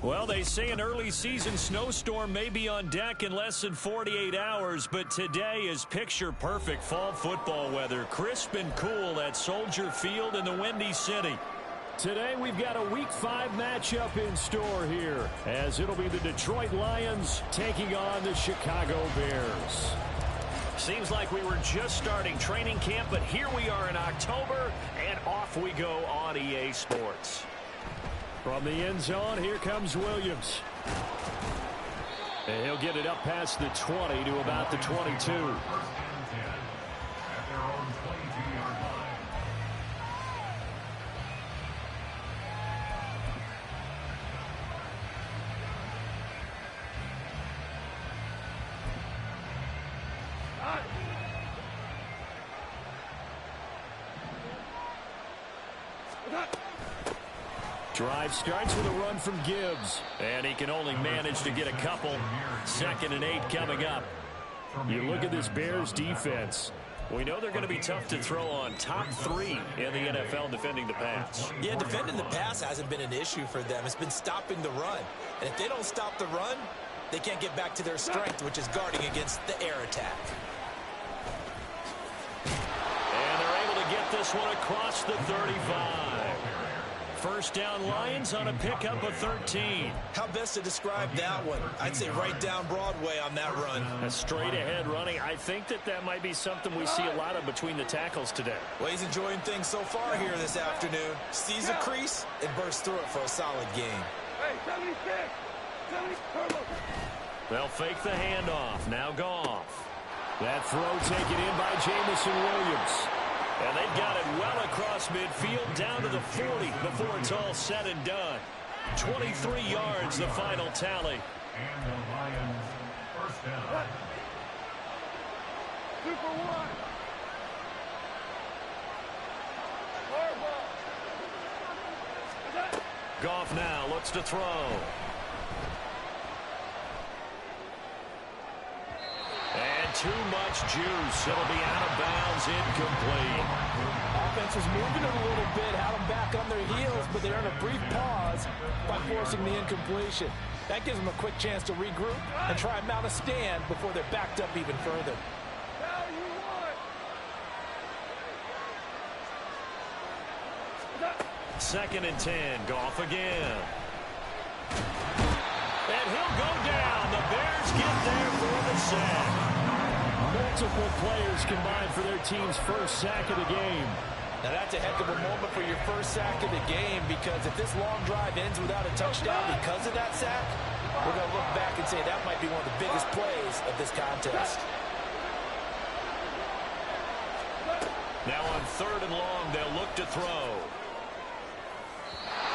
Well, they say an early season snowstorm may be on deck in less than 48 hours, but today is picture-perfect fall football weather. Crisp and cool at Soldier Field in the Windy City. Today we've got a Week 5 matchup in store here, as it'll be the Detroit Lions taking on the Chicago Bears. Seems like we were just starting training camp, but here we are in October, and off we go on EA Sports. From the end zone, here comes Williams. And he'll get it up past the 20 to about the 22. Drive starts with a run from Gibbs. And he can only manage to get a couple. 2nd and 8 coming up. You look at this Bears defense. We know they're going to be tough to throw on. Top 3 in the NFL defending the pass. Yeah, defending the pass hasn't been an issue for them. It's been stopping the run. And if they don't stop the run, they can't get back to their strength, which is guarding against the air attack. And they're able to get this one across the 35. First down Lions on a pickup of 13. How best to describe that one? I'd say right down Broadway on that run. A straight ahead running. I think that might be something we see a lot of between the tackles today. Well, he's enjoying things so far here this afternoon. Sees a crease and bursts through it for a solid game. Hey, 76! 70, they'll fake the handoff. Now Goff. That throw taken in by Jamison Williams. And they've got it well across midfield down to the 40 before it's all said and done. 23 yards, the final tally. And the Lions first down. Super one. Goff now looks to throw. And too much juice. It'll be out of bounds, incomplete. Offense was moving it a little bit, had them back on their heels, but they're in a brief pause by forcing the incompletion. That gives them a quick chance to regroup and try and mount a stand before they're backed up even further. 2nd and 10. Goff again. And he'll go down. The Bears get there for the sack. Multiple players combined for their team's first sack of the game. Now that's a heck of a moment for your first sack of the game, because if this long drive ends without a touchdown because of that sack, we're going to look back and say that might be one of the biggest plays of this contest. Now on 3rd and long, they'll look to throw.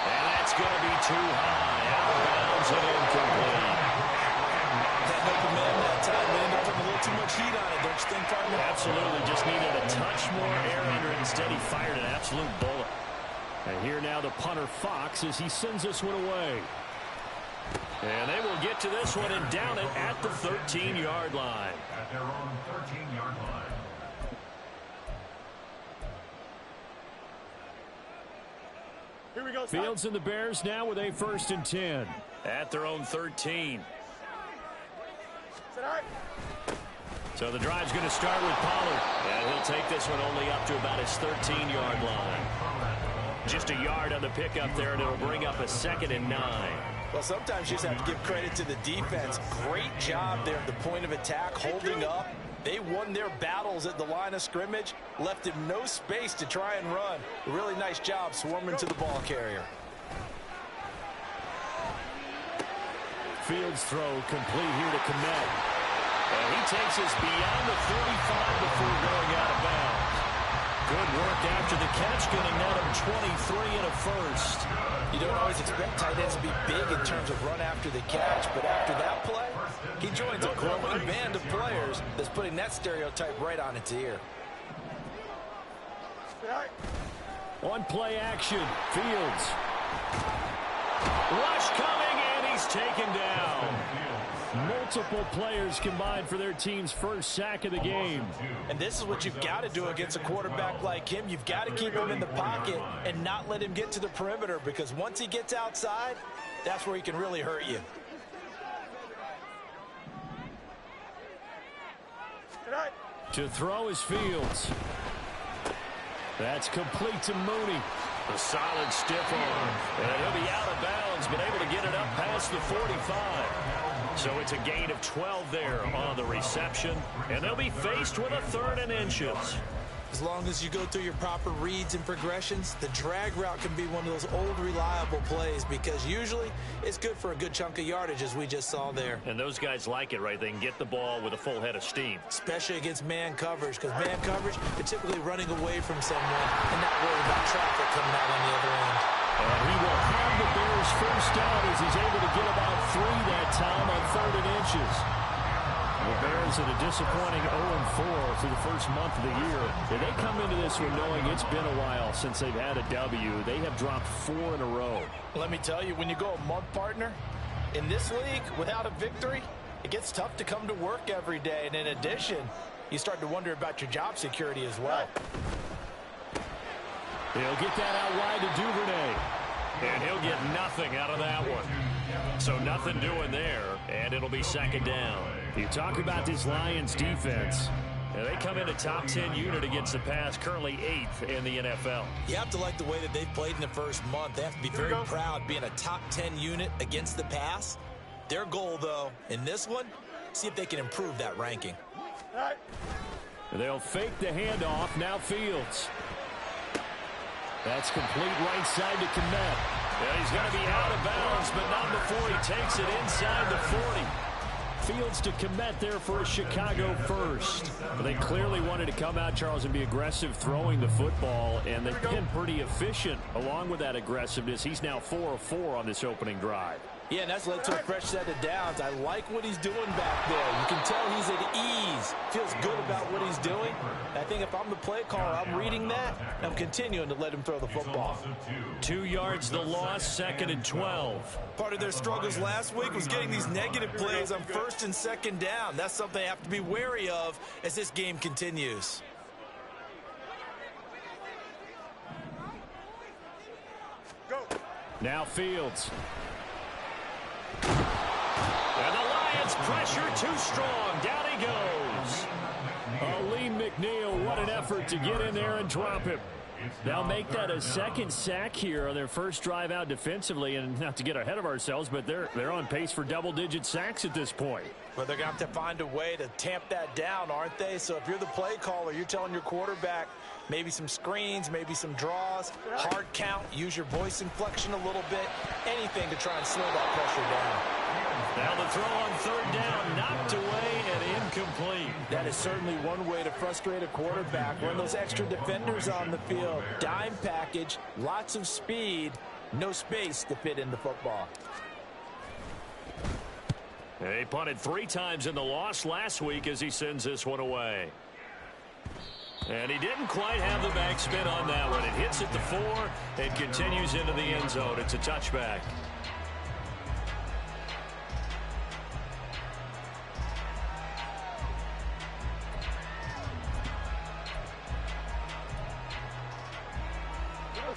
And that's going to be too high. Out of bounds and incomplete. Had no command that time. They ended up putting a little too much heat on it, don't you think, partner? Absolutely. Just needed a touch more air under it. Instead, he fired an absolute bullet. And here now the punter Fox as he sends this one away. And they will get to this one and down it at the 13-yard line. At their own 13-yard line. Here we go. Fields and the Bears now with a 1st and 10. At their own 13. So the drive's going to start with Pollard. And he'll take this one only up to about his 13-yard line. Just a yard on the pickup there, and it'll bring up a 2nd and 9. Well, sometimes you just have to give credit to the defense. Great job there at the point of attack, holding up. They won their battles at the line of scrimmage, left him no space to try and run. A really nice job swarming to the ball carrier. Fields throw complete here to Kmet. And he takes us beyond the 35 before going out of bounds. Good work after the catch, getting that of 23 and a first. You don't always expect tight ends to be big in terms of run after the catch, but after that play, he joins a growing band of players that's putting that stereotype right on its ear. On play action, Fields. Rush coming, and he's taken down. Multiple players combined for their team's first sack of the game. And this is what you've got to do against a quarterback like him. You've got to keep him in the pocket and not let him get to the perimeter, because once he gets outside, that's where he can really hurt you. To throw is Fields. That's complete to Mooney. A solid stiff arm. And he'll be out of bounds, but able to get it up past the 45. So it's a gain of 12 there on the reception. And they'll be faced with a 3rd and inches. As long as you go through your proper reads and progressions, the drag route can be one of those old reliable plays, because usually it's good for a good chunk of yardage, as we just saw there. And those guys like it, right? They can get the ball with a full head of steam. Especially against man coverage, because man coverage, they're typically running away from someone and not worried about traffic coming out on the other end. And he will have the Bears first down as he's able to get about 3 that time on 3rd and inches. The Bears in a disappointing 0-4 through the first month of the year. And they come into this one knowing it's been a while since they've had a W. They have dropped 4 in a row. Let me tell you, when you go a month, partner, in this league, without a victory, it gets tough to come to work every day. And in addition, you start to wonder about your job security as well. He'll get that out wide to Duvernay. And he'll get nothing out of that one. So nothing doing there, and it'll be 2nd down. You talk about this Lions defense. And they come in a top 10 unit against the pass, currently 8th in the NFL. You have to like the way that they've played in the first month. They have to be very proud being a top 10 unit against the pass. Their goal, though, in this one, see if they can improve that ranking. They'll fake the handoff. Now Fields. That's complete right side to Kmet. Yeah, he's going to be out of bounds, but not before he takes it inside the 40. Fields to Kmet there for a Chicago first. But they clearly wanted to come out, Charles, and be aggressive throwing the football, and they've been pretty efficient along with that aggressiveness. He's now 4 of 4 on this opening drive. Yeah, and that's led to a fresh set of downs. I like what he's doing back there. You can tell he's at ease. Feels good about what he's doing. I think if I'm the play caller, I'm reading that, and I'm continuing to let him throw the football. 2 yards the loss, 2nd and 12. Part of their struggles last week was getting these negative plays on 1st and 2nd down. That's something they have to be wary of as this game continues. Go. Now Fields. And the Lions pressure too strong. Down he goes. Lee McNeil, what an effort to get in there and drop him. They'll make that a 2nd sack here on their first drive out defensively, and not to get ahead of ourselves, but they're on pace for double-digit sacks at this point. But they're going to have to find a way to tamp that down, aren't they? So if you're the play caller, you're telling your quarterback maybe some screens, maybe some draws, hard count, use your voice inflection a little bit, anything to try and slow that pressure down. Now the throw on 3rd down, knocked away and incomplete. That is certainly one way to frustrate a quarterback. Run those extra defenders on the field. Dime package, lots of speed, no space to fit in the football. He punted 3 times in the loss last week as he sends this one away. And he didn't quite have the backspin on that one. It hits at the 4 and continues into the end zone. It's a touchback.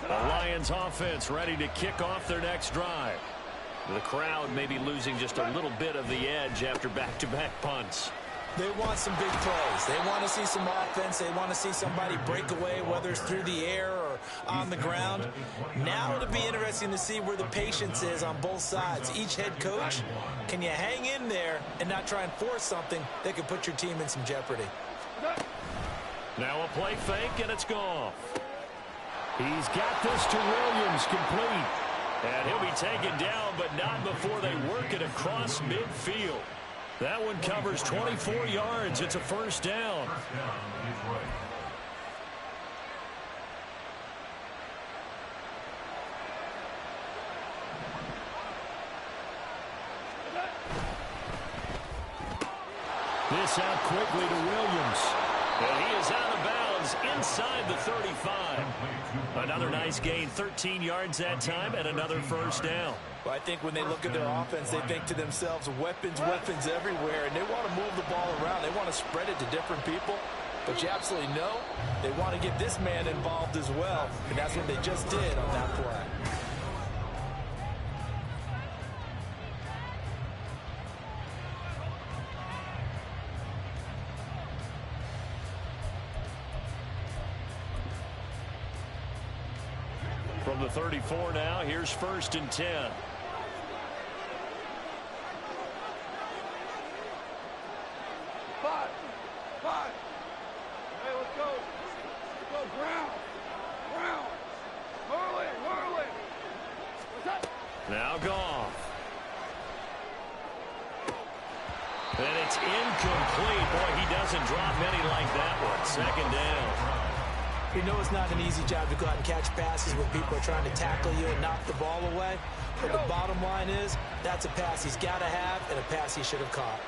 The Lions offense ready to kick off their next drive. The crowd may be losing just a little bit of the edge after back-to-back punts. They want some big plays. They want to see some offense. They want to see somebody break away, whether it's through the air or on the ground. Now it'll be interesting to see where the patience is on both sides. Each head coach, can you hang in there and not try and force something that could put your team in some jeopardy? Now a play fake, and it's gone. He's got this to Williams, complete. And he'll be taken down, but not before they work it across midfield. That one covers 24 yards. It's a 1st down. This out quickly to Williams. And he is out of bounds inside the 35. Another nice gain, 13 yards that time, and another first down. Well, I think when they look at their offense, they think to themselves, weapons, weapons everywhere, and they want to move the ball around. They want to spread it to different people. But you absolutely know they want to get this man involved as well, and that's what they just did on that play. From the 34 now, here's 1st and 10. Five. Hey, let's go. Let's go, Brown. Hurley. What's that? Now Goff. And it's incomplete. Boy, he doesn't drop many like that one. 2nd down. You know it's not an easy job to go out and catch passes when people are trying to tackle you and knock the ball away. But the bottom line is, that's a pass he's got to have and a pass he should have caught.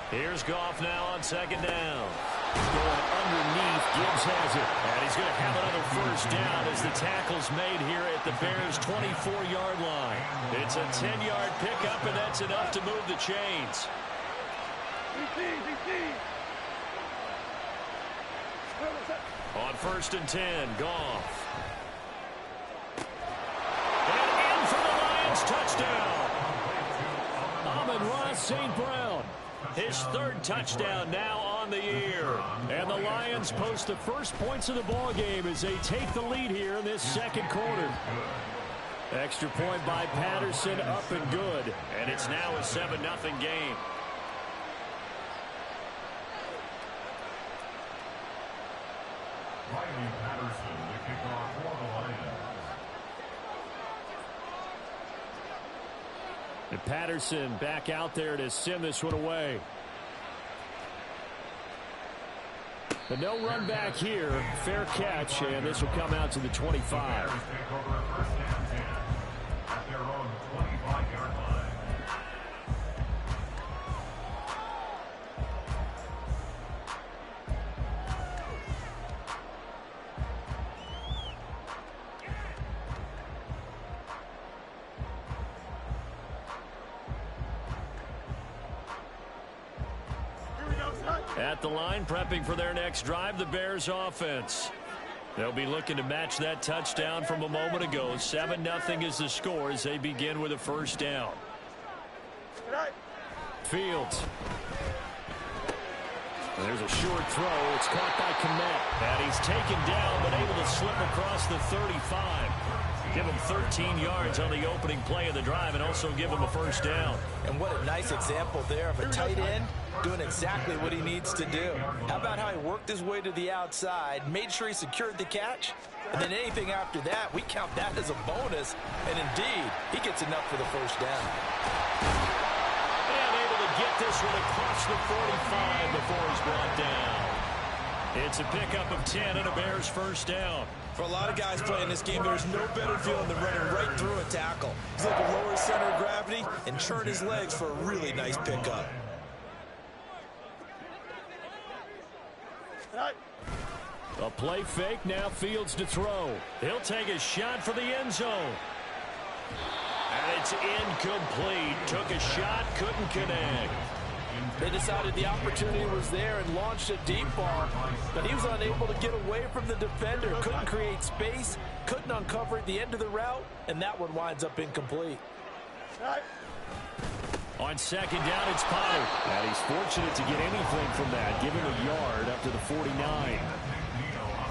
Here's Goff now on 2nd down. Going underneath, Gibbs has it. And he's going to have another first down as the tackle's made here at the Bears' 24-yard line. It's a 10-yard pickup, and that's enough to move the chains. On 1st and 10, Goff. And in for the Lions, touchdown. Amon-Ra St. Brown. His 3rd touchdown now on the year. And the Lions post the first points of the ball game as they take the lead here in this 2nd quarter. Extra point by Patterson, up and good. And it's now a 7-0 game. Riley Patterson, the kickoff for the Lions. And Patterson back out there to send this one away. But no run back here. Fair catch, and this will come out to the 25. Bears take over 1st and 10 at their own 25-yard line. At the line, prepping for their next drive, the Bears offense. They'll be looking to match that touchdown from a moment ago. 7-0 is the score as they begin with a first down. Fields. There's a short throw. It's caught by Kmet. And he's taken down, but able to slip across the 35. Give him 13 yards on the opening play of the drive and also give him a first down. And what a nice example there of a tight end doing exactly what he needs to do. How about how he worked his way to the outside, made sure he secured the catch, and then anything after that, we count that as a bonus. And indeed, he gets enough for the first down. And able to get this one across the 45 before he's brought down. It's a pickup of 10 and a Bears first down. For a lot of guys playing this game, there's no better feeling than running right through a tackle. He's able to lower his center of gravity and churn his legs for a really nice pickup. A play fake, now Fields to throw. He'll take a shot for the end zone. And it's incomplete. Took a shot, couldn't connect. They decided the opportunity was there and launched a deep ball, but he was unable to get away from the defender, couldn't create space, couldn't uncover at the end of the route, and that one winds up incomplete. On 2nd down, it's Pollard. And he's fortunate to get anything from that, giving a yard up to the 49.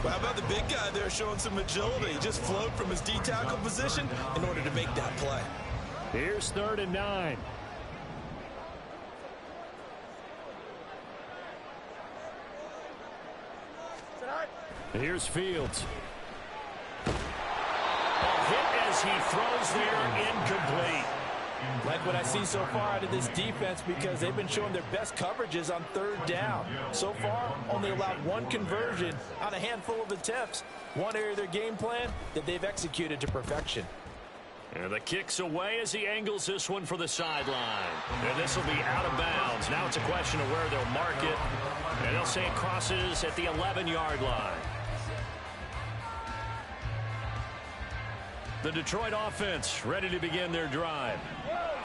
Well, how about the big guy there showing some agility? He just flowed from his D-tackle position in order to make that play. Here's 3rd and 9. Here's Fields. Ball hit as he throws there, incomplete. Like what I see so far out of this defense because they've been showing their best coverages on 3rd down. So far, only allowed one conversion on a handful of attempts. One area of their game plan that they've executed to perfection. And the kick's away as he angles this one for the sideline. And this will be out of bounds. Now it's a question of where they'll mark it. And they'll say it crosses at the 11-yard line. The Detroit offense ready to begin their drive.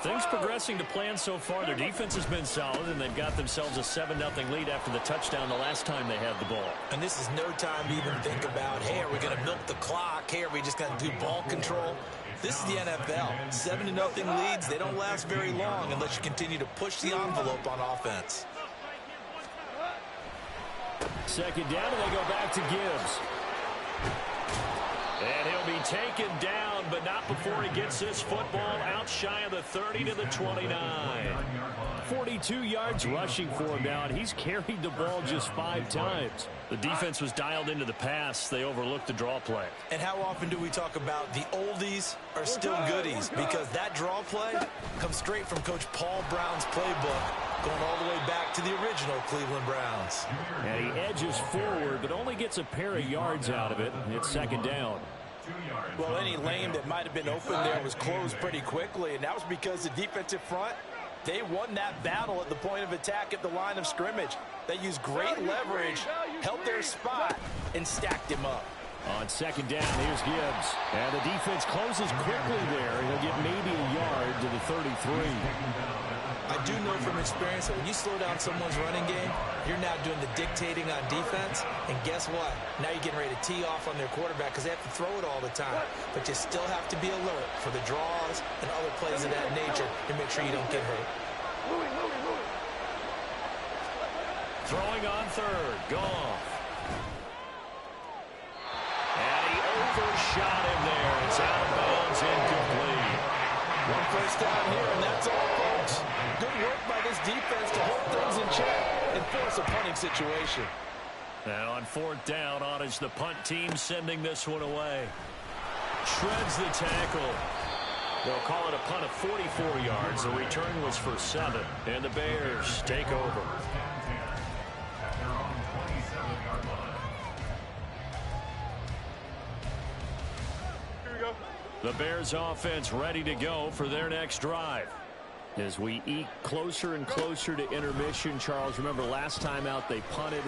Things progressing to plan so far. Their defense has been solid, and they've got themselves a 7-0 lead after the touchdown the last time they had the ball. And this is no time to even think about, hey, are we going to milk the clock? Hey, are we just going to do ball control? This is the NFL. 7-0 leads, they don't last very long unless you continue to push the envelope on offense. Second down, and they go back to Gibbs. And he'll be taken down, but not before he gets this football out shy of the 30 to the 29. 42 yards rushing for him now, and he's carried the ball just 5 times. The defense was dialed into the pass. They overlooked the draw play. And how often do we talk about the oldies are still goodies? Because that draw play comes straight from Coach Paul Brown's playbook, going all the way back to the original Cleveland Browns. And he edges forward, but only gets a pair of yards out of it. It's second down. Well, any lane that might have been open there was closed pretty quickly, and that was because the defensive front, they won that battle at the point of attack at the line of scrimmage. They used great leverage, held their spot, and stacked him up. On second down, here's Gibbs. And the defense closes quickly there. He'll get maybe a yard to the 33. I do know from experience that when you slow down someone's running game, you're now doing the dictating on defense. And guess what? Now you're getting ready to tee off on their quarterback because they have to throw it all the time. But you still have to be alert for the draws and other plays of that nature to make sure you don't get hurt. Throwing on third. Goff. And he overshot him there. It's out of bounds, incomplete. One first down here, and that's all, folks. Good work by this defense to hold things in check and force a punting situation. Now on fourth down, on is the punt team sending this one away. Shreds the tackle. They'll call it a punt of 44 yards. The return was for 7. And the Bears take over. At their own 27-yard line. Here we go. The Bears offense ready to go for their next drive. As we eke closer and closer to intermission, Charles, remember last time out they punted.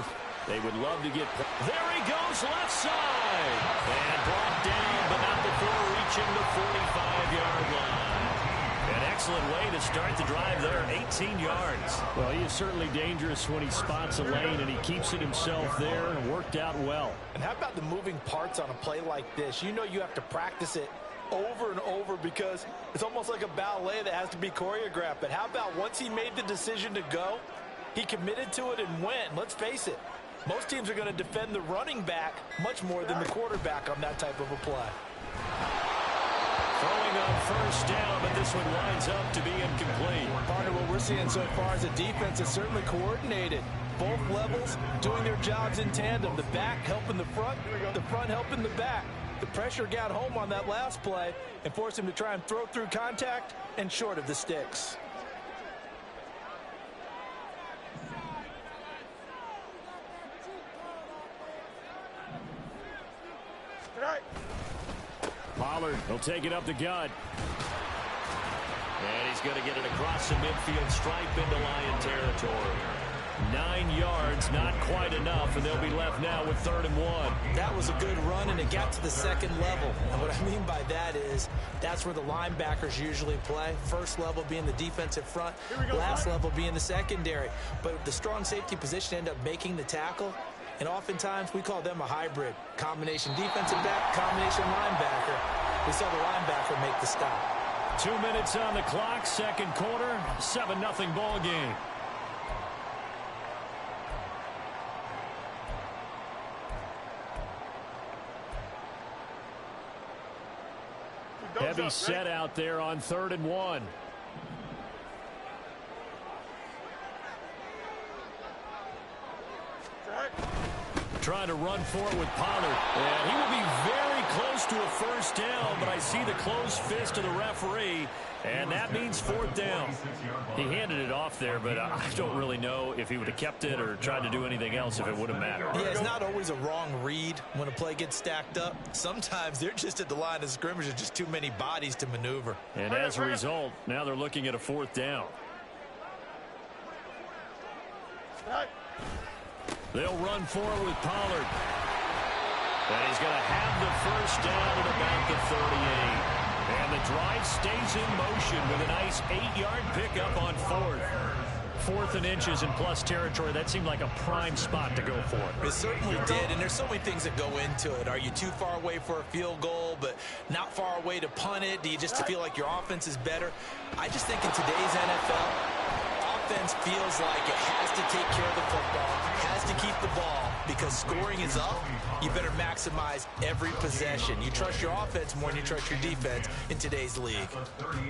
They would love to get... There he goes, left side. And brought down, but not before reaching the 45-yard line. An excellent way to start the drive there, 18 yards. Well, he is certainly dangerous when he spots a lane, and he keeps it himself there, and worked out well. And how about the moving parts on a play like this? You know you have to practice it over and over because it's almost like a ballet that has to be choreographed. But how about once he made the decision to go, he committed to it and went. Let's face it, most teams are going to defend the running back much more than the quarterback on that type of a play. Throwing on first down, but this one winds up to be incomplete. Partner, what we're seeing so far is a defense is certainly coordinated. Both levels doing their jobs in tandem. The back helping the front helping the back. The pressure got home on that last play and forced him to try and throw through contact and short of the sticks. Pollard will take it up the gut. And he's going to get it across the midfield stripe into Lion territory. 9 yards, not quite enough, and they'll be left now with 3rd and 1. That was a good run, and it got to the second level. And what I mean by that is that's where the linebackers usually play. First level being the defensive front, last level being the secondary. But the strong safety position ended up making the tackle, and oftentimes we call them a hybrid. Combination defensive back, combination linebacker. We saw the linebacker make the stop. 2 minutes on the clock, second quarter, 7-0 ball game. Heavy set out there on 3rd and 1. Trying to run for it with Pollard. And he will be very close to a first down, but I see the closed fist of the referee, and that means fourth down. He handed it off there, but I don't really know if he would have kept it or tried to do anything else if it would have mattered. Yeah, it's not always a wrong read when a play gets stacked up. Sometimes they're just at the line of scrimmage. There's just too many bodies to maneuver. And as a result, now they're looking at a fourth down. They'll run forward with Pollard. And he's going to have the first down at about the 38. And the drive stays in motion with a nice 8-yard pickup on fourth. Fourth and inches in plus territory. That seemed like a prime spot to go for. It certainly did, and there's so many things that go into it. Are you too far away for a field goal, but not far away to punt it? Do you just feel like your offense is better? I just think in today's NFL, offense feels like it has to take care of the football, has to keep the ball, because scoring is up. You better maximize every possession. You trust your offense more than you trust your defense in today's league.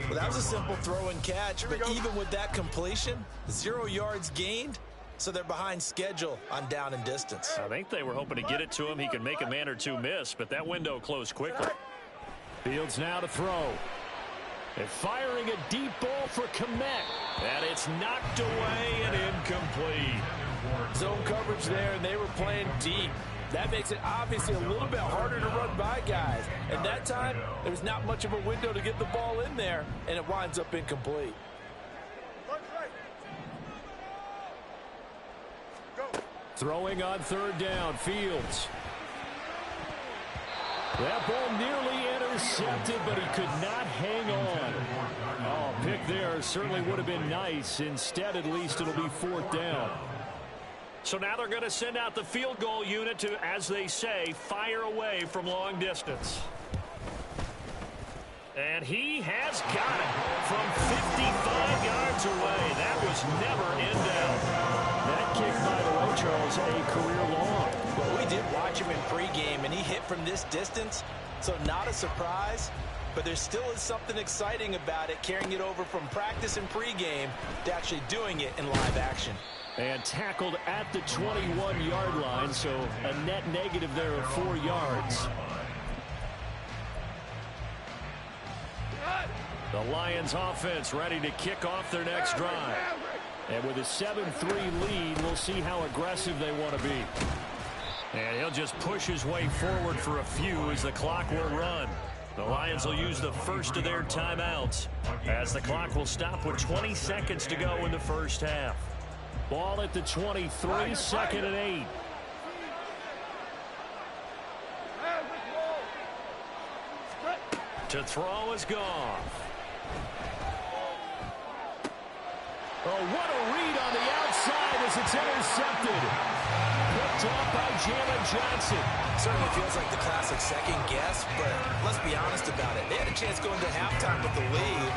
Well, that was a simple throw and catch, but even with that completion, 0 yards gained, so they're behind schedule on down and distance. I think they were hoping to get it to him. He could make a man or two miss, but that window closed quickly. Fields now to throw. And firing a deep ball for Kmet. And it's knocked away and incomplete. Zone coverage there, and they were playing deep. That makes it obviously a little bit harder to run by guys. And that time, there was not much of a window to get the ball in there, and it winds up incomplete. Throwing on third down, Fields. That ball nearly intercepted, but he could not hang on. Oh, pick there certainly would have been nice. Instead, at least, it'll be fourth down. So now they're going to send out the field goal unit to, as they say, fire away from long distance. And he has got it from 55 yards away. That was never in doubt. That kick, by the way, Charles, a career long. Well, we did watch him in pregame, and he hit from this distance, so not a surprise. But there still is something exciting about it, carrying it over from practice and pregame to actually doing it in live action. And tackled at the 21-yard line, so a net negative there of 4 yards. The Lions offense ready to kick off their next drive. And with a 7-3 lead, we'll see how aggressive they want to be. And he'll just push his way forward for a few as the clock will run. The Lions will use the first of their timeouts as the clock will stop with 20 seconds to go in the first half. Ball at the 23, 2nd and 8. To throw is gone. Oh, what a read on the outside as it's intercepted. Picked off by Jalen Johnson. Certainly feels like the classic second guess, but let's be honest about it. They had a chance going to halftime with the lead.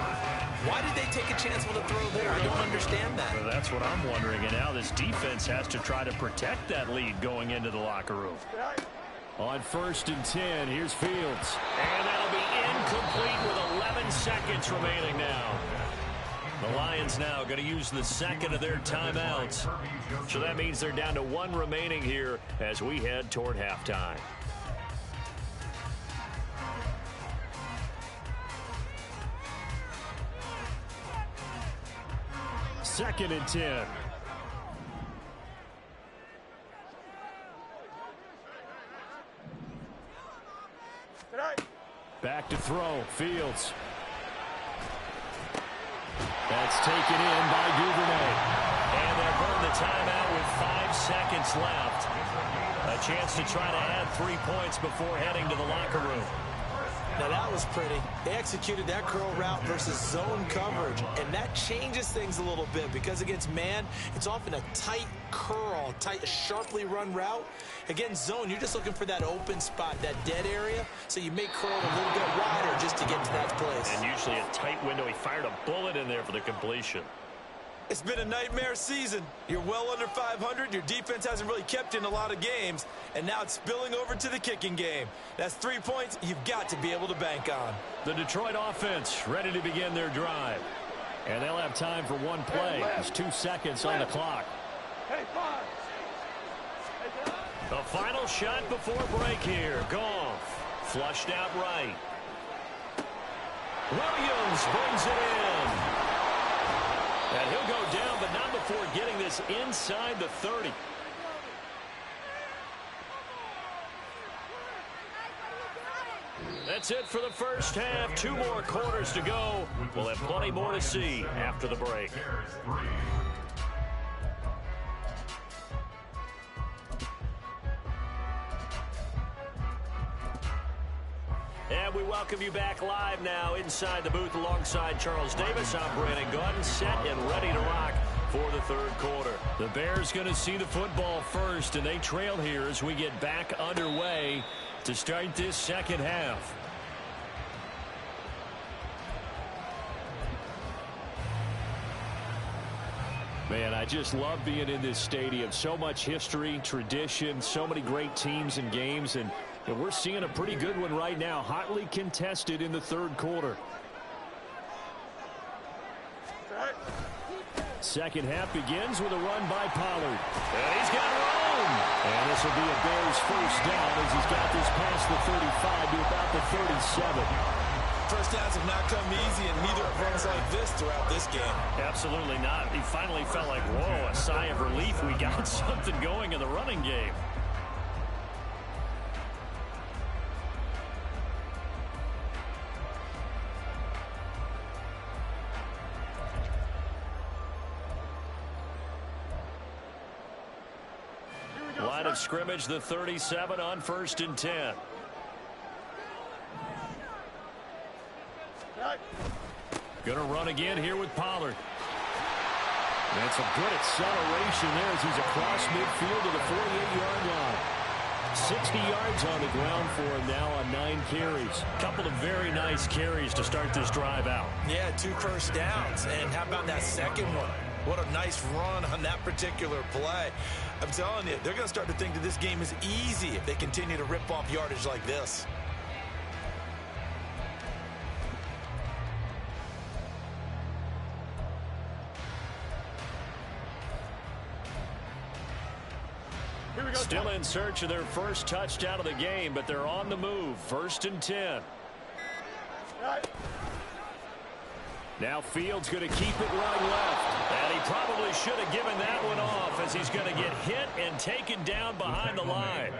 Why did they take a chance with a throw there? I don't understand that. Well, that's what I'm wondering. And now this defense has to try to protect that lead going into the locker room. On 1st and 10, here's Fields. And that'll be incomplete with 11 seconds remaining now. The Lions now going to use the second of their timeouts. So that means they're down to 1 remaining here as we head toward halftime. Second and 10. Back to throw. Fields. That's taken in by Duvernay. And they'll burn the timeout with 5 seconds left. A chance to try to add 3 points before heading to the locker room. Now that was pretty. They executed that curl route versus zone coverage, and that changes things a little bit because against man, it's often a tight curl, tight, sharply run route. Against zone, you're just looking for that open spot, that dead area, so you make curl a little bit wider just to get to that place. And usually a tight window. He fired a bullet in there for the completion. It's been a nightmare season. You're well under 500. Your defense hasn't really kept in a lot of games. And now it's spilling over to the kicking game. That's 3 points you've got to be able to bank on. The Detroit offense ready to begin their drive. And they'll have time for one play. There's 2 seconds on the clock. The final shot before break here. Goff Flushed out right. Williams brings it in. And he'll go down, but not before getting this inside the 30. That's it for the first half. 2 more quarters to go. We'll have plenty more to see after the break. And we welcome you back live now inside the booth alongside Charles Davis. I'm Brandon Gaudin, set and ready to rock for the third quarter. The Bears going to see the football first, and they trail here as we get back underway to start this second half. Man, I just love being in this stadium. So much history, tradition, so many great teams and games, and we're seeing a pretty good one right now, hotly contested in the third quarter. Second half begins with a run by Pollard. And he's got room. And this will be a Bears first down as he's got this past the 35 to about the 37. First downs have not come easy, and neither have runs like this throughout this game. Absolutely not. He finally felt like, whoa, a sigh of relief. We got something going in the running game. Line of scrimmage, the 37 on 1st and 10. Gonna run again here with Pollard. That's a good acceleration there as he's across midfield to the 48-yard line. 60 yards on the ground for him now on 9 carries. Couple of very nice carries to start this drive out. Yeah, 2 first downs. And how about that second one? What a nice run on that particular play. I'm telling you, they're going to start to think that this game is easy if they continue to rip off yardage like this. Still in search of their first touchdown of the game, but they're on the move. 1st and 10. Now Fields going to keep it right left. And he probably should have given that one off as he's going to get hit and taken down behind the line.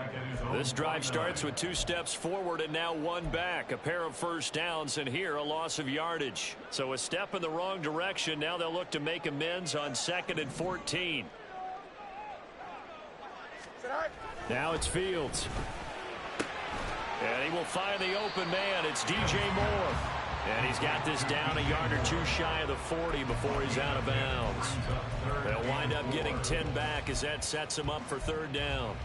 This drive starts with 2 steps forward and now 1 back. A pair of first downs, and here a loss of yardage. So a step in the wrong direction. Now they'll look to make amends on 2nd and 14. Now it's Fields. And he will find the open man. It's DJ Moore. And he's got this down a yard or 2 shy of the 40 before he's out of bounds. They'll wind up getting 10 back as that sets him up for 3rd down.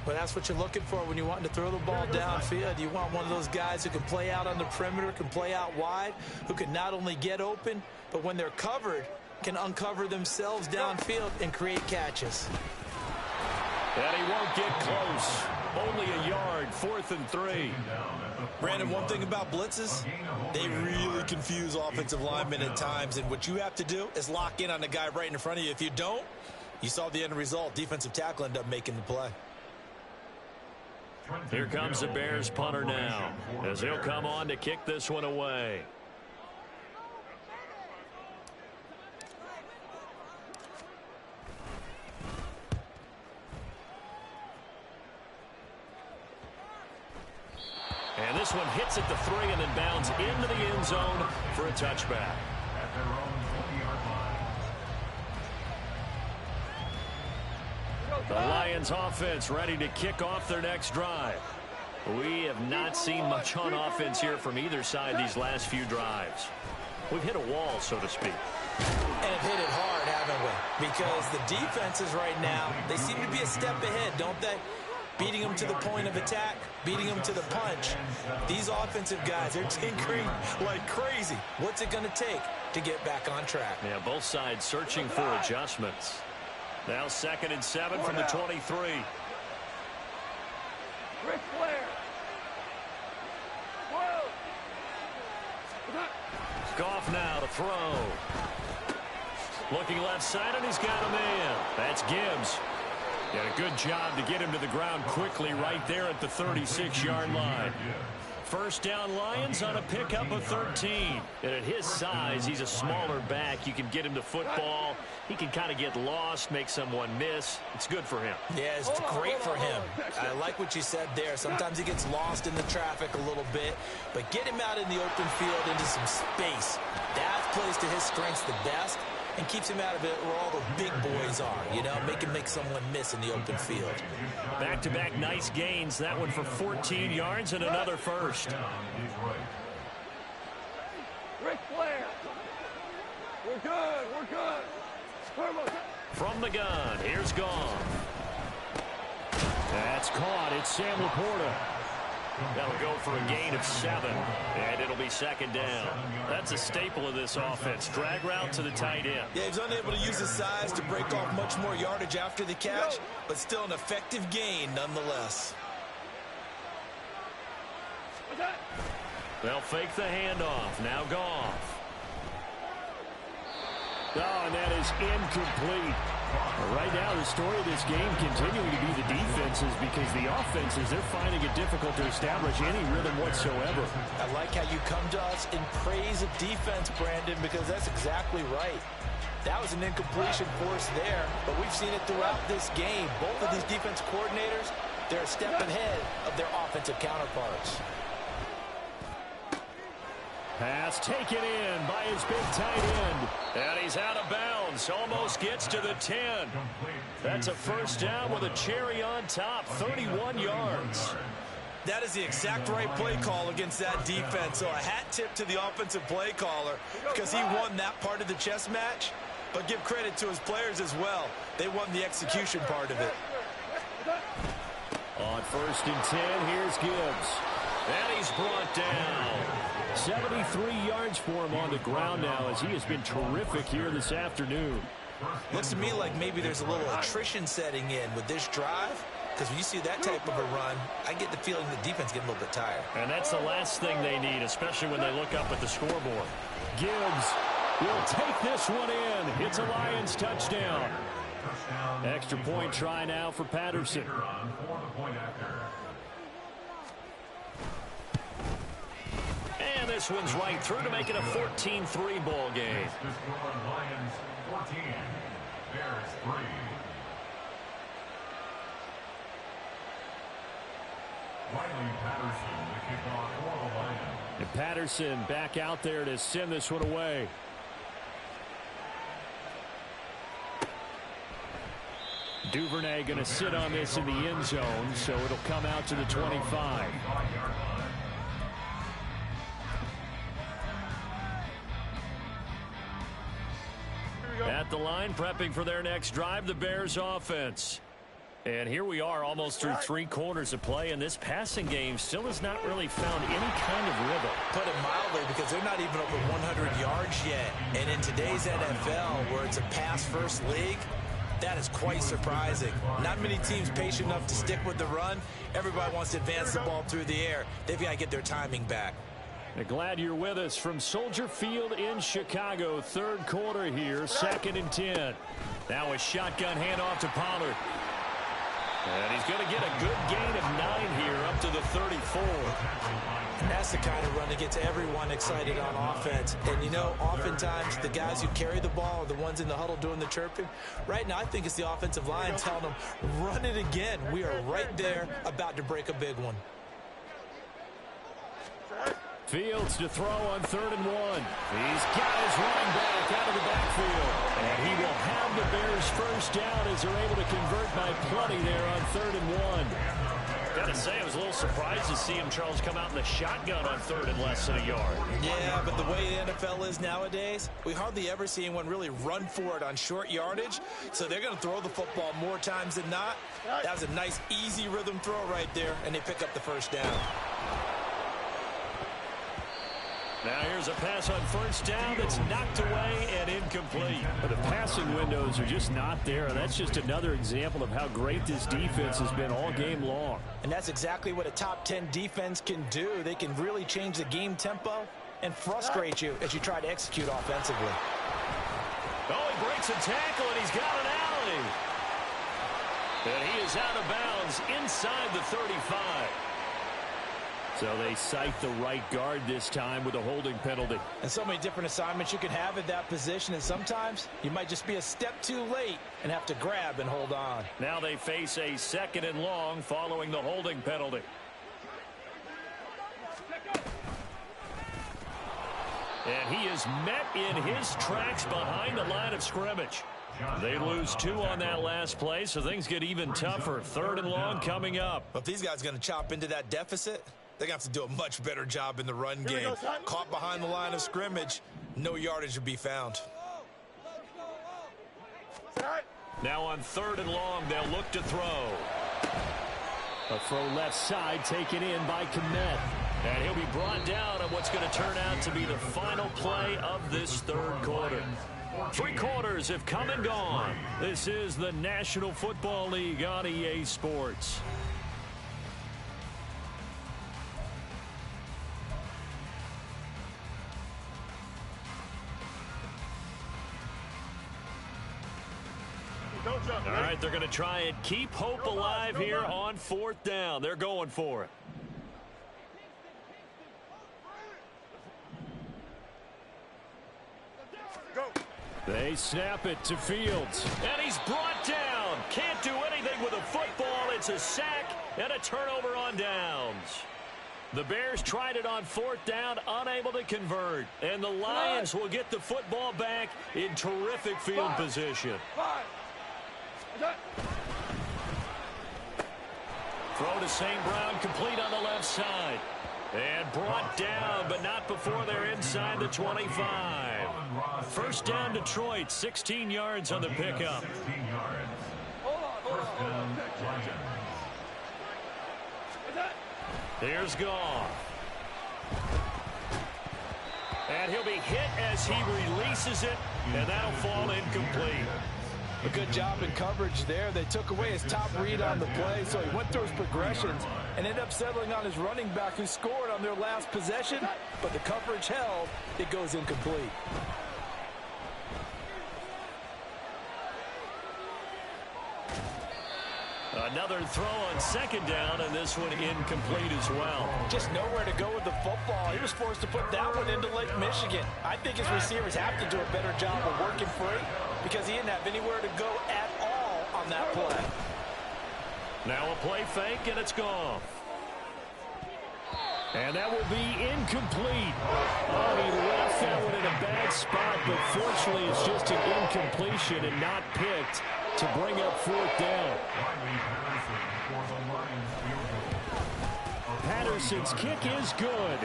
Well, that's what you're looking for when you want to throw the ball downfield. You want one of those guys who can play out on the perimeter, can play out wide, who can not only get open, but when they're covered, can uncover themselves downfield and create catches. And he won't get close. Only a yard, 4th and 3. Brandon, one thing about blitzes, they really confuse offensive linemen at times, and what you have to do is lock in on the guy right in front of you. If you don't, you saw the end result. Defensive tackle ended up making the play. Here comes the Bears punter now as he'll come on to kick this one away. And this one hits at the 3 and then bounds into the end zone for a touchback. The Lions offense ready to kick off their next drive. We have not seen much on offense here from either side these last few drives. We've hit a wall, so to speak. And hit it hard, haven't we? Because the defenses right now, they seem to be a step ahead, don't they? Beating them to the point of attack, beating them to the punch. These offensive guys, they're tinkering like crazy. What's it going to take to get back on track? Yeah, both sides searching for adjustments. Now 2nd and 7 from the 23. Ric Flair. Goff now to throw. Looking left side, and he's got a man. That's Gibbs. Did a good job to get him to the ground quickly right there at the 36-yard line. First down Lions on a pickup of 13. And at his size, he's a smaller back. You can get him to football. He can kind of get lost, make someone miss. It's good for him. Yeah, it's great for him. I like what you said there. Sometimes he gets lost in the traffic a little bit, but get him out in the open field into some space. That plays to his strengths the best and keeps him out of it where all the big boys are, you know, make him make someone miss in the open field. Back-to-back nice gains. That one for 14 yards and another first. Ric Flair. We're good. We're good. From the gun, here's Goff. That's caught. It's Sam Laporta. That'll go for a gain of 7, and it'll be second down. That's a staple of this offense. Drag route to the tight end. Yeah, he's unable to use his size to break off much more yardage after the catch, but still an effective gain nonetheless. They'll fake the handoff. Now Goff. Oh, and that is incomplete. Right now, the story of this game continuing to be the defenses, because the offenses, they're finding it difficult to establish any rhythm whatsoever. I like how you come to us in praise of defense, Brandon, because that's exactly right. That was an incompletion force there, but we've seen it throughout this game. Both of these defense coordinators, they're a step ahead of their offensive counterparts. Pass taken in by his big tight end. And he's out of bounds. Almost gets to the 10. That's a first down with a cherry on top. 31 yards. That is the exact right play call against that defense. So a hat tip to the offensive play caller, because he won that part of the chess match. But give credit to his players as well. They won the execution part of it. On first and 10, here's Gibbs. And he's brought down. 73 yards for him on the ground now, as he has been terrific here this afternoon. Looks to me like maybe there's a little attrition setting in with this drive, because when you see that type of a run, I get the feeling the defense getting a little bit tired. And that's the last thing they need, especially when they look up at the scoreboard. Gibbs will take this one in. It's a Lions touchdown. Extra point try now for Patterson. And this one's right through to make it a 14-3 ball game. Lions 14, Bears 3. Riley Patterson, the kickoff for the Lions. And Patterson back out there to send this one away. Duvernay going to sit on this in the end zone, so it'll come out to the 25. At the line, prepping for their next drive, the Bears offense. And here we are almost through 3 quarters of play, and this passing game still has not really found any kind of rhythm. Put it mildly, because they're not even over 100 yards yet. And in today's NFL, where it's a pass-first league, that is quite surprising. Not many teams patient enough to stick with the run. Everybody wants to advance the ball through the air. They've got to get their timing back. Glad you're with us from Soldier Field in Chicago. Third quarter here, 2nd and 10. Now a shotgun handoff to Pollard. And he's going to get a good gain of 9 here up to the 34. And that's the kind of run that gets everyone excited on offense. And, you know, oftentimes the guys who carry the ball are the ones in the huddle doing the chirping. Right now, I think it's the offensive line telling them, run it again. We are right there about to break a big one. Fields to throw on 3rd and 1. He's got his running back out of the backfield. And he will have the Bears first down as they're able to convert by plenty there on 3rd and 1. Gotta say, I was a little surprised to see him, Charles, come out in the shotgun on 3rd and less than a yard. Yeah, but the way the NFL is nowadays, we hardly ever see anyone really run for it on short yardage. So they're going to throw the football more times than not. That was a nice, easy rhythm throw right there, and they pick up the first down. Now here's a pass on first down that's knocked away and incomplete. But the passing windows are just not there. That's just another example of how great this defense has been all game long. And that's exactly what a top 10 defense can do. They can really change the game tempo and frustrate you as you try to execute offensively. Oh, he breaks a tackle, and he's got an alley. And he is out of bounds inside the 35. So they cite the right guard this time with a holding penalty. And so many different assignments you can have at that position, and sometimes you might just be a step too late and have to grab and hold on. Now they face a 2nd and long following the holding penalty. And he is met in his tracks behind the line of scrimmage. They lose 2 on that last play, so things get even tougher. 3rd and long coming up. If these guys are going to chop into that deficit, they're going to have to do a much better job in the run game. Caught behind the line of scrimmage, no yardage to be found. Now on 3rd and long, they'll look to throw. A throw left side taken in by Kmet. And he'll be brought down on what's going to turn out to be the final play of this 3rd quarter. 3 quarters have come and gone. This is the National Football League on EA Sports. All right, they're going to try and keep hope alive here on 4th down. They're going for it. They snap it to Fields. And he's brought down. Can't do anything with a football. It's a sack and a turnover on downs. The Bears tried it on 4th down, unable to convert. And the Lions will get the football back in terrific field position. Throw to St. Brown, complete on the left side. And brought down, but not before they're inside the 25. 1st down Detroit, 16 yards on the pickup. Here's Goff. And he'll be hit as he releases it, and that'll fall incomplete. A good job in coverage there. They took away his top read on the play, so he went through his progressions and ended up settling on his running back who scored on their last possession, but the coverage held. It goes incomplete. Another throw on 2nd down, and this one incomplete as well. Just nowhere to go with the football. He was forced to put that one into Lake Michigan. I think his receivers have to do a better job of working free because he didn't have anywhere to go at all on that play. Now a play fake, and it's gone. And that will be incomplete. Oh, he left that one in a bad spot, but fortunately it's just an incompletion and not picked to bring up 4th down. Patterson's kick is good.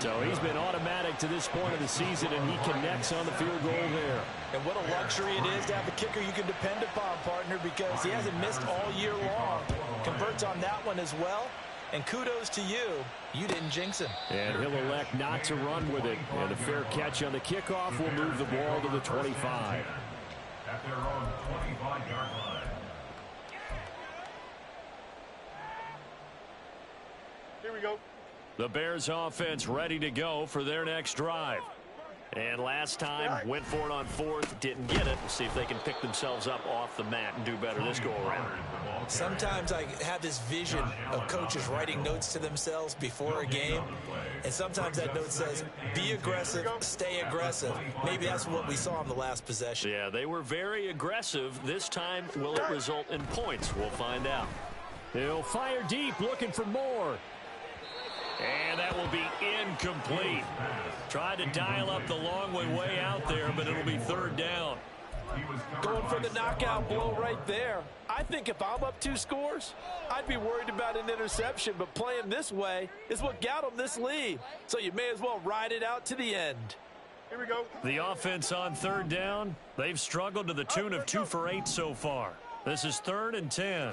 So he's been automatic to this point of the season, and he connects on the field goal there. And what a luxury it is to have a kicker you can depend upon, partner, because he hasn't missed all year long. Converts on that one as well. And kudos to you. You didn't jinx him. And he'll elect not to run with it. And a fair catch on the kickoff will move the ball to the 25. At their own 25-yard line. Here we go. The Bears offense ready to go for their next drive. And last time, went for it on 4th, didn't get it. We'll see if they can pick themselves up off the mat and do better this go-around. Sometimes I have this vision of coaches writing notes to themselves before a game, and sometimes that note says, be aggressive, stay aggressive. Maybe that's what we saw in the last possession. Yeah, they were very aggressive. This time, will it result in points? We'll find out. He'll fire deep, looking for more. And that will be incomplete. Tried to dial up the long way out there, but it'll be 3rd down. Going for the knockout blow right there. I think if I'm up 2 scores, I'd be worried about an interception, but playing this way is what got them this lead. So you may as well ride it out to the end. Here we go. The offense on 3rd down, they've struggled to the tune of 2 for 8 so far. This is 3rd and 10.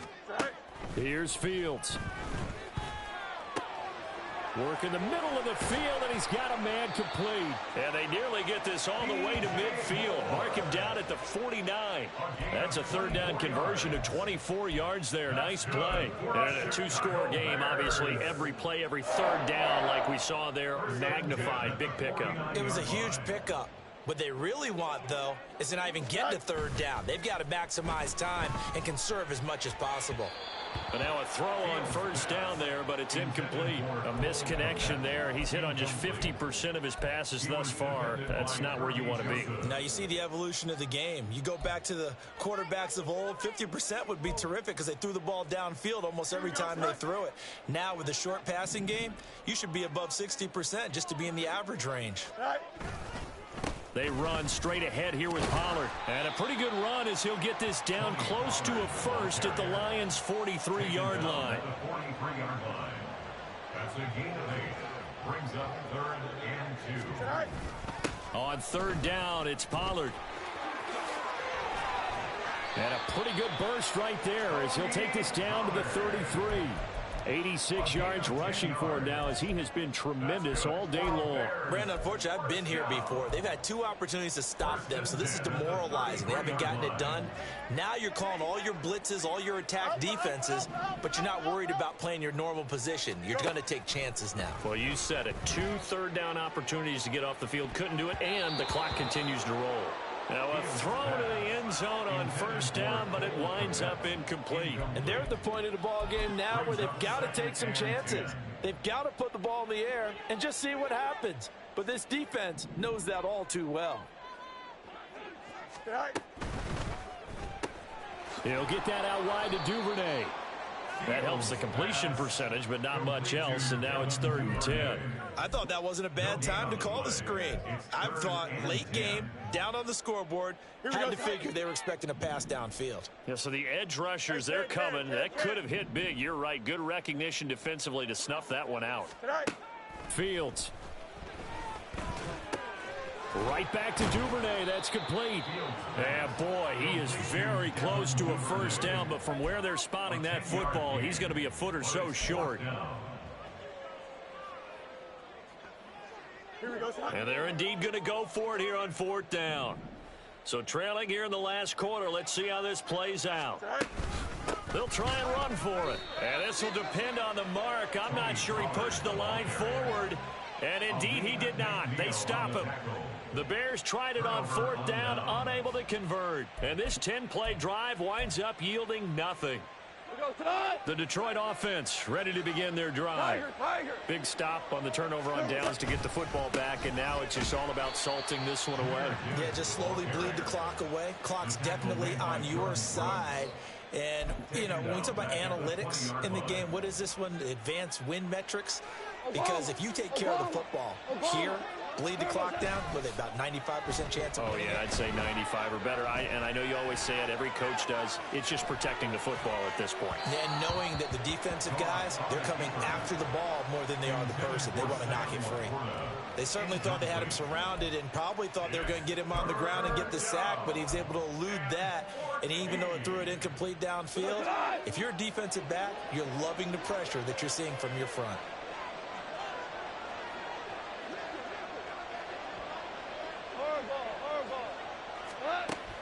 Here's Fields. Work in the middle of the field, and he's got a man complete. And they nearly get this all the way to midfield. Mark him down at the 49. That's a 3rd down conversion to 24 yards there. Nice play. And in a 2-score game, obviously, every play, every 3rd down, like we saw there, magnified. Big pickup. It was a huge pickup. What they really want, though, is to not even get to third down. They've got to maximize time and conserve as much as possible. But now a throw on first down there, but it's incomplete. A misconnection there. He's hit on just 50% of his passes thus far. That's not where you want to be. Now you see the evolution of the game. You go back to the quarterbacks of old, 50% would be terrific because they threw the ball downfield almost every time they threw it. Now with the short passing game, you should be above 60% just to be in the average range. They run straight ahead here with Pollard. And a pretty good run as he'll get this down close to a first at the Lions' 43-yard line. The 43-yard line. That's a gain of 8. Brings up 3rd and 2. On third down, it's Pollard. And a pretty good burst right there as he'll take this down to the 33. 86 yards rushing for him now as he has been tremendous all day long. Brandon, unfortunately, I've been here before. They've had 2 opportunities to stop them, so this is demoralizing. They haven't gotten it done. Now you're calling all your blitzes, all your attack defenses, but you're not worried about playing your normal position. You're going to take chances now. Well, you said it. 2 third-down opportunities to get off the field. Couldn't do it, and the clock continues to roll. Now a throw to the end zone on first down, but it winds up incomplete. And they're at the point of the ball game now where they've got to take some chances. They've got to put the ball in the air and just see what happens. But this defense knows that all too well. He'll get that out wide to Duvernay. That helps the completion percentage, but not much else, and now it's 3rd and 10. I thought that wasn't a bad time to call the screen. I thought late game, down on the scoreboard, had to figure they were expecting a pass downfield. Yeah, so the edge rushers, they're coming. That could have hit big. You're right. Good recognition defensively to snuff that one out. Fields. Right back to Duvernay. That's complete. And boy, he is very close to a first down, but from where they're spotting that football, he's going to be a foot or so short. And they're indeed going to go for it here on 4th down. So trailing here in the last quarter, let's see how this plays out. They'll try and run for it. And this will depend on the mark. I'm not sure he pushed the line forward. And indeed he did not. They stop him. The Bears tried it on 4th down, unable to convert. And this 10-play drive winds up yielding nothing. The Detroit offense ready to begin their drive. Big stop on the turnover on downs to get the football back, and now it's just all about salting this one away. Yeah, just slowly bleed the clock away. Clock's definitely on your side. And, you know, when we talk about analytics in the game, what is this one? Advanced win metrics? Because if you take care of the football here, bleed the clock down with about 95% chance of winning. Yeah, I'd say 95 or better. And I know you always say it, every coach does. It's just protecting the football at this point. And knowing that the defensive guys, they're coming after the ball more than they are the person. They want to knock it free. They certainly thought they had him surrounded and probably thought they were going to get him on the ground and get the sack, but he was able to elude that. And even though it threw it incomplete downfield, if you're a defensive back, you're loving the pressure that you're seeing from your front.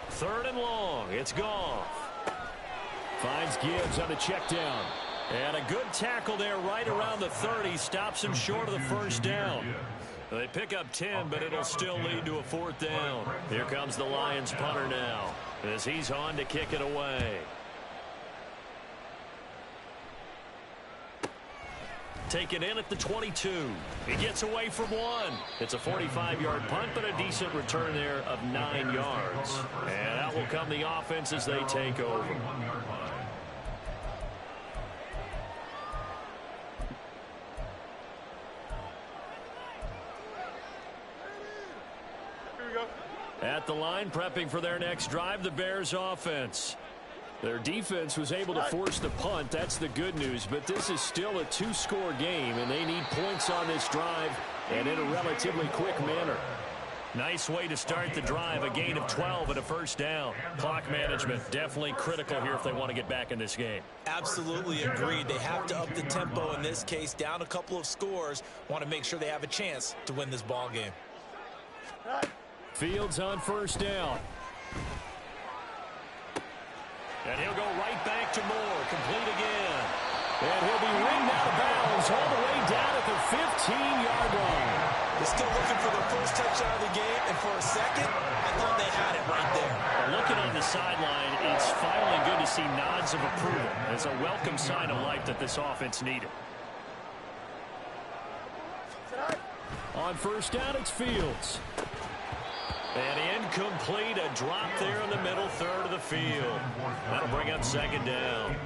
Third and long. It's Goff. Finds Gibbs on the check down. And a good tackle there right around the 30. Stops him short of the first down. They pick up 10, but it'll still lead to a 4th down. Here comes the Lions punter now as he's on to kick it away. Taken in at the 22. He gets away from one. It's a 45-yard punt, but a decent return there of 9 yards. And out will come the offense as they take over. At the line, prepping for their next drive, the Bears offense. Their defense was able to force the punt. That's the good news. But this is still a 2-score game, and they need points on this drive and in a relatively quick manner. Nice way to start the drive. A gain of 12 and a first down. Clock management definitely critical here if they want to get back in this game. Absolutely agreed. They have to up the tempo in this case. Down a couple of scores. Want to make sure they have a chance to win this ball game. Fields on first down. And he'll go right back to Moore. Complete again. And he'll be ringed out of bounds all the way down at the 15-yard line. They're still looking for their first touchdown of the game, and for a second, I thought they had it right there. Well, looking on the sideline, it's finally good to see nods of approval. It's a welcome sign of life that this offense needed. On first down, it's Fields. And incomplete, a drop there in the middle third of the field. That'll bring up second down.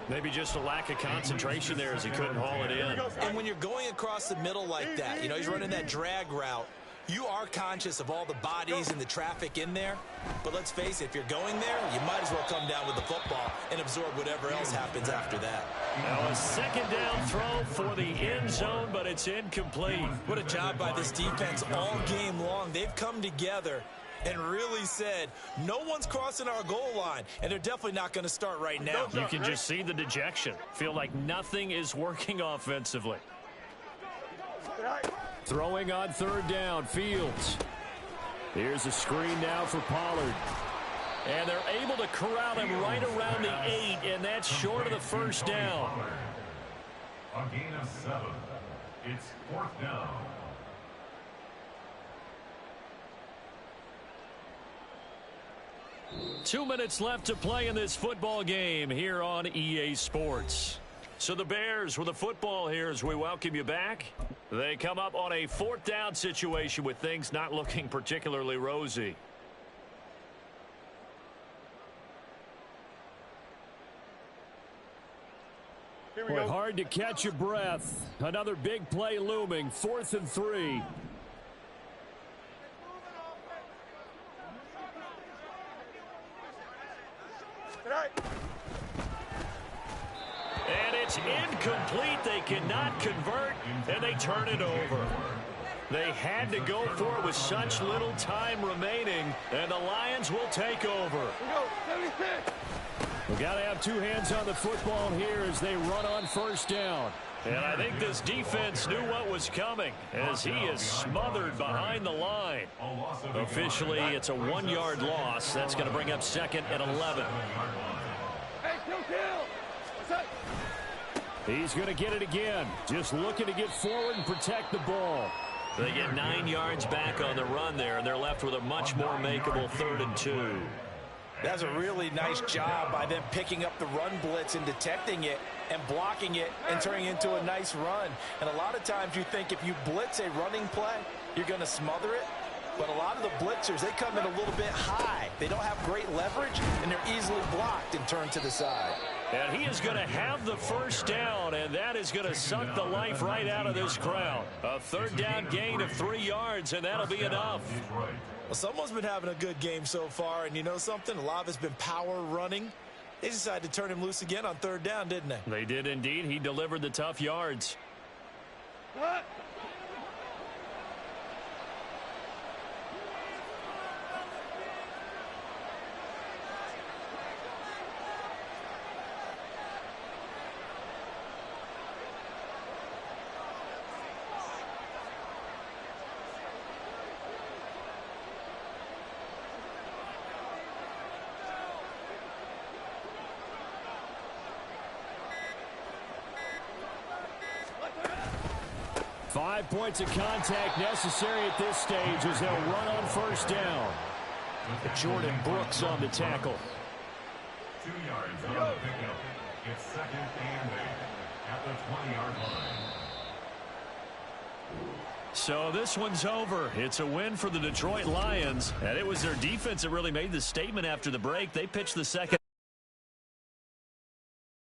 Maybe just a lack of concentration there as he couldn't haul it in. And when you're going across the middle like that, you know, he's running that drag route, you are conscious of all the bodies and the traffic in there. But let's face it, if you're going there, you might as well come down with the football and absorb whatever else happens after that. Now a second down throw for the end zone, but it's incomplete. What a job by this defense all game long. They've come together and really said, no one's crossing our goal line, and they're definitely not going to start right now. You can just see the dejection. Feel like nothing is working offensively. Throwing on third down, Fields. Here's a screen now for Pollard. And they're able to corral him right around the 8, and that's short of the first down. A gain of 7. It's 4th down. Two minutes left to play in this football game here on EA Sports. So the Bears with the football here as we welcome you back. They come up on a 4th down situation with things not looking particularly rosy. Boy, hard to catch your breath. Another big play looming. 4th and 3. And it's incomplete. They cannot convert, and they turn it over. They had to go for it with such little time remaining, and the Lions will take over. We've got to have two hands on the football here as they run on first down. And I think this defense knew what was coming as he is smothered behind the line. Officially, it's a 1-yard loss. That's going to bring up 2nd and 11. He's going to get it again. Just looking to get forward and protect the ball. They get 9 yards back on the run there, and they're left with a much more makeable 3rd and 2. That's a really nice job by them picking up the run blitz and detecting it and blocking it and turning it into a nice run. And a lot of times you think if you blitz a running play, you're going to smother it. But a lot of the blitzers, they come in a little bit high. They don't have great leverage, and they're easily blocked and turned to the side. And he is going to have the first down, and that is going to suck the life right out of this crowd. A 3rd down gain of 3 yards, and that'll be enough. Well, someone's been having a good game so far, and you know something? A lot of it's been power running. They decided to turn him loose again on 3rd down, didn't they? They did indeed. He delivered the tough yards. What? 5 points of contact necessary at this stage as they'll run on first down. Jordan Brooks on the tackle. 2 yards on the pickup. It's 2nd and 8 at the 20-yard line. So this one's over. It's a win for the Detroit Lions, and it was their defense that really made the statement after the break. They pitched the second